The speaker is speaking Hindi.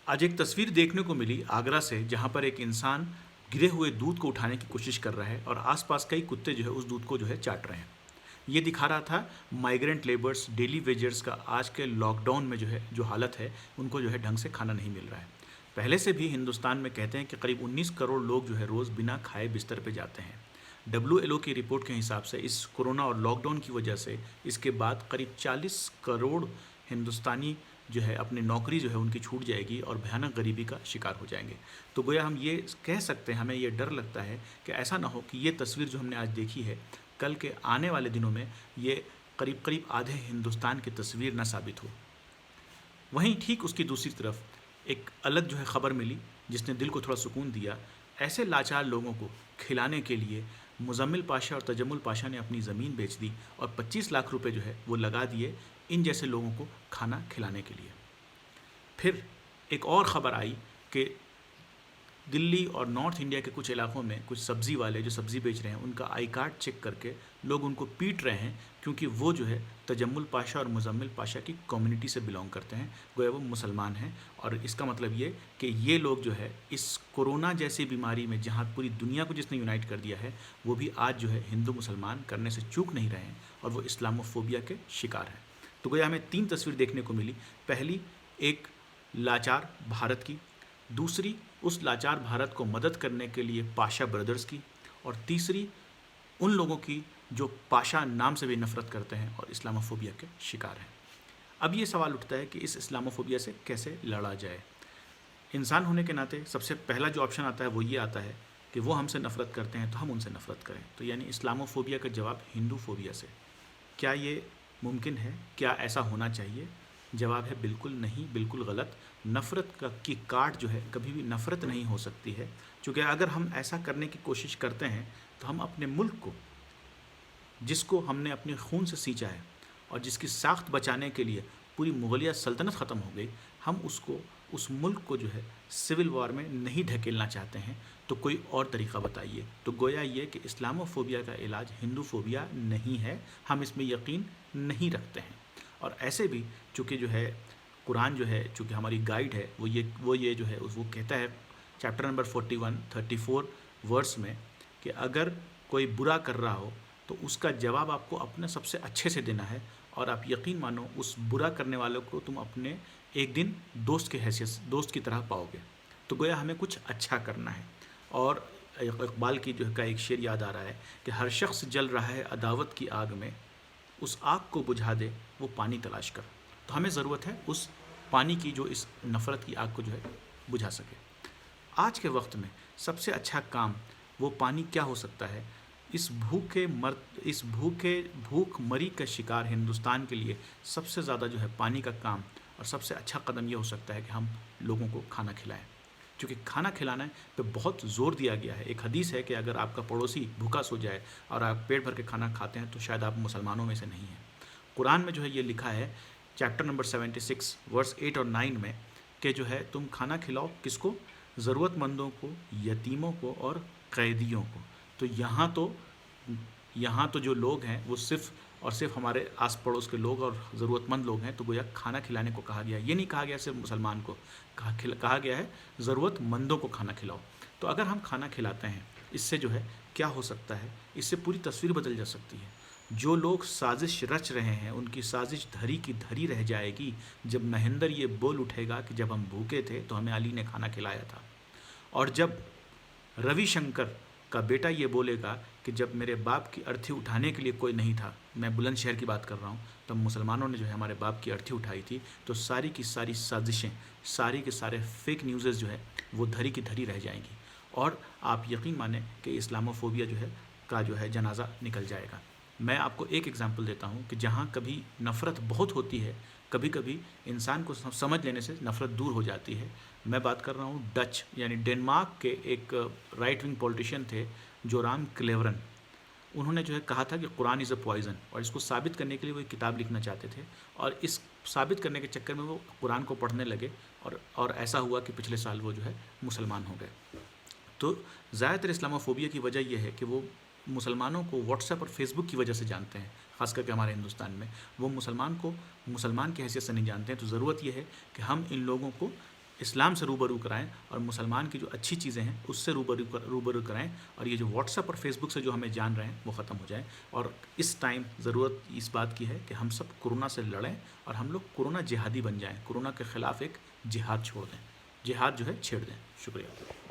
आज एक तस्वीर देखने को मिली आगरा से, जहां पर एक इंसान गिरे हुए दूध को उठाने की कोशिश कर रहा है और आसपास कई कुत्ते जो है उस दूध को जो है चाट रहे हैं। ये दिखा रहा था माइग्रेंट लेबर्स, डेली वेजर्स का आज के लॉकडाउन में जो हालत है, उनको जो है ढंग से खाना नहीं मिल रहा है। पहले से भी हिंदुस्तान में कहते हैं कि करीब 19 करोड़ लोग जो है रोज़ बिना खाए बिस्तर पे जाते हैं। WLO की रिपोर्ट के हिसाब से इस कोरोना और लॉकडाउन की वजह से इसके बाद करीब 40 करोड़ हिंदुस्तानी जो है अपनी नौकरी जो है उनकी छूट जाएगी और भयानक गरीबी का शिकार हो जाएंगे। तो गोया हम ये कह सकते हैं, हमें ये डर लगता है कि ऐसा ना हो कि ये तस्वीर जो हमने आज देखी है, कल के आने वाले दिनों में ये करीब करीब आधे हिंदुस्तान की तस्वीर ना साबित हो। वहीं ठीक उसकी दूसरी तरफ एक अलग जो है ख़बर मिली जिसने दिल को थोड़ा सुकून दिया। ऐसे लाचार लोगों को खिलाने के लिए मुज़म्मिल पाशा और तजम्मुल पाशा ने अपनी ज़मीन बेच दी और 25 लाख रुपए जो है वो लगा दिए इन जैसे लोगों को खाना खिलाने के लिए। फिर एक और ख़बर आई कि दिल्ली और नॉर्थ इंडिया के कुछ इलाक़ों में कुछ सब्ज़ी वाले जो सब्ज़ी बेच रहे हैं, उनका आई कार्ड चेक करके लोग उनको पीट रहे हैं, क्योंकि वो जो है तजम्मुल पाशा और मुज़म्मिल पाशा की कम्युनिटी से बिलोंग करते हैं, गोया वो मुसलमान हैं। और इसका मतलब ये कि ये लोग जो है इस कोरोना जैसी बीमारी में, जहाँ पूरी दुनिया को जिसने यूनाइट कर दिया है, वो भी आज जो है हिंदू मुसलमान करने से चूक नहीं रहे हैं और वो इस्लामोफोबिया के शिकार हैं। तो गोया हमें 3 तस्वीर देखने को मिली। पहली एक लाचार भारत की, दूसरी उस लाचार भारत को मदद करने के लिए पाशा ब्रदर्स की, और तीसरी उन लोगों की जो पाशा नाम से भी नफ़रत करते हैं और इस्लामोफोबिया के शिकार हैं। अब ये सवाल उठता है कि इस इस्लामोफोबिया से कैसे लड़ा जाए। इंसान होने के नाते सबसे पहला जो ऑप्शन आता है वो ये आता है कि वो हमसे नफ़रत करते हैं तो हम उनसे नफ़रत करें। तो यानी इस्लामोफोबिया का जवाब हिंदू फोबिया से। क्या ये मुमकिन है? क्या ऐसा होना चाहिए? जवाब है बिल्कुल नहीं, बिल्कुल गलत। नफ़रत का की काट जो है कभी भी नफ़रत नहीं हो सकती है, क्योंकि अगर हम ऐसा करने की कोशिश करते हैं तो हम अपने मुल्क को, जिसको हमने अपने खून से सींचा है और जिसकी साख्त बचाने के लिए पूरी मुग़लिया सल्तनत ख़त्म हो गई, हम उसको, उस मुल्क को जो है सिविल वॉर में नहीं ढकेलना चाहते हैं। तो कोई और तरीक़ा बताइए। तो गोया ये कि इस्लामोफोबिया का इलाज हिंदू फोबिया नहीं है, हम इसमें यकीन नहीं रखते हैं। और ऐसे भी चूँकि जो है कुरान जो है, चूँकि हमारी गाइड है, वो ये जो है वो कहता है चैप्टर नंबर 34 वर्स में कि अगर कोई बुरा कर रहा हो तो उसका जवाब आपको अपने सबसे अच्छे से देना है, और आप यकीन मानो उस बुरा करने वालों को तुम अपने एक दिन दोस्त के हैसियत, दोस्त की तरह पाओगे। तो गोया हमें कुछ अच्छा करना है। और इकबाल की जो का एक शेर याद आ रहा है कि हर शख्स जल रहा है अदावत की आग में, उस आग को बुझा दे वो पानी तलाश कर। तो हमें ज़रूरत है उस पानी की जो इस नफ़रत की आग को जो है बुझा सके। आज के वक्त में सबसे अच्छा काम वो पानी क्या हो सकता है? इस भूख मरी का शिकार हिंदुस्तान के लिए सबसे ज़्यादा जो है पानी का काम और सबसे अच्छा कदम ये हो सकता है कि हम लोगों को खाना खिलाएं, क्योंकि खाना खिलाने पे बहुत ज़ोर दिया गया है। एक हदीस है कि अगर आपका पड़ोसी भूखा सो जाए और आप पेट भर के खाना खाते हैं तो शायद आप मुसलमानों में से नहीं हैं। कुरान में जो है ये लिखा है चैप्टर नंबर 76 वर्स 8 और 9 में कि जो है तुम खाना खिलाओ किसको? ज़रूरतमंदों को, यतीमों को और कैदियों को। तो यहाँ तो जो लोग हैं वो सिर्फ़ और सिर्फ हमारे आस पड़ोस के लोग और ज़रूरतमंद लोग हैं। तो गोया खाना खिलाने को कहा गया, ये नहीं कहा गया सिर्फ मुसलमान को, कहा गया है ज़रूरतमंदों को खाना खिलाओ। तो अगर हम खाना खिलाते हैं, इससे जो है क्या हो सकता है, इससे पूरी तस्वीर बदल जा सकती है। जो लोग साजिश रच रहे हैं उनकी साजिश धरी की धरी रह जाएगी जब महेंद्र ये बोल उठेगा कि जब हम भूखे थे तो हमें अली ने खाना खिलाया था, और जब रविशंकर का बेटा ये बोलेगा कि जब मेरे बाप की अर्थी उठाने के लिए कोई नहीं था, मैं बुलंदशहर की बात कर रहा हूँ, तब मुसलमानों ने जो है हमारे बाप की अर्थी उठाई थी। तो सारी की सारी साजिशें, सारी के सारे फेक न्यूज़ जो है वो धरी की धरी रह जाएंगी, और आप यकीन माने कि इस्लामोफोबिया जो है जनाजा निकल जाएगा। मैं आपको एक एग्जांपल देता हूँ कि जहाँ कभी नफ़रत बहुत होती है, कभी कभी इंसान को समझ लेने से नफ़रत दूर हो जाती है। मैं बात कर रहा हूँ डच यानी डेनमार्क के एक राइट विंग पॉलिटिशियन थे जोराम क्लेवरन। उन्होंने जो है कहा था कि कुरान इज़ अ पॉइज़न, और इसको साबित करने के लिए वो एक किताब लिखना चाहते थे, और इस साबित करने के चक्कर में वो कुरान को पढ़ने लगे, और ऐसा हुआ कि पिछले साल वो जो है मुसलमान हो गए। तो ज़्यादातर इस्लामोफोबिया की वजह यह है कि वो मुसलमानों को व्हाट्सएप और फेसबुक की वजह से जानते हैं, ख़ास करके हमारे हिंदुस्तान में वो मुसलमान को मुसलमान की हैसियत से नहीं जानते हैं। तो ज़रूरत यह है कि हम इन लोगों को इस्लाम से रूबरू कराएं और मुसलमान की जो अच्छी चीज़ें हैं उससे रूबरू कराएं, और ये जो व्हाट्सएप और फेसबुक से जो हमें जान रहे हैं वो ख़त्म हो जाए। और इस टाइम ज़रूरत इस बात की है कि हम सब कोरोना से लड़ें और हम लोग कोरोना जिहादी बन जाएं, कोरोना के ख़िलाफ़ एक जिहाद छोड़ दें, जिहाद जो है छेड़ दें। शुक्रिया।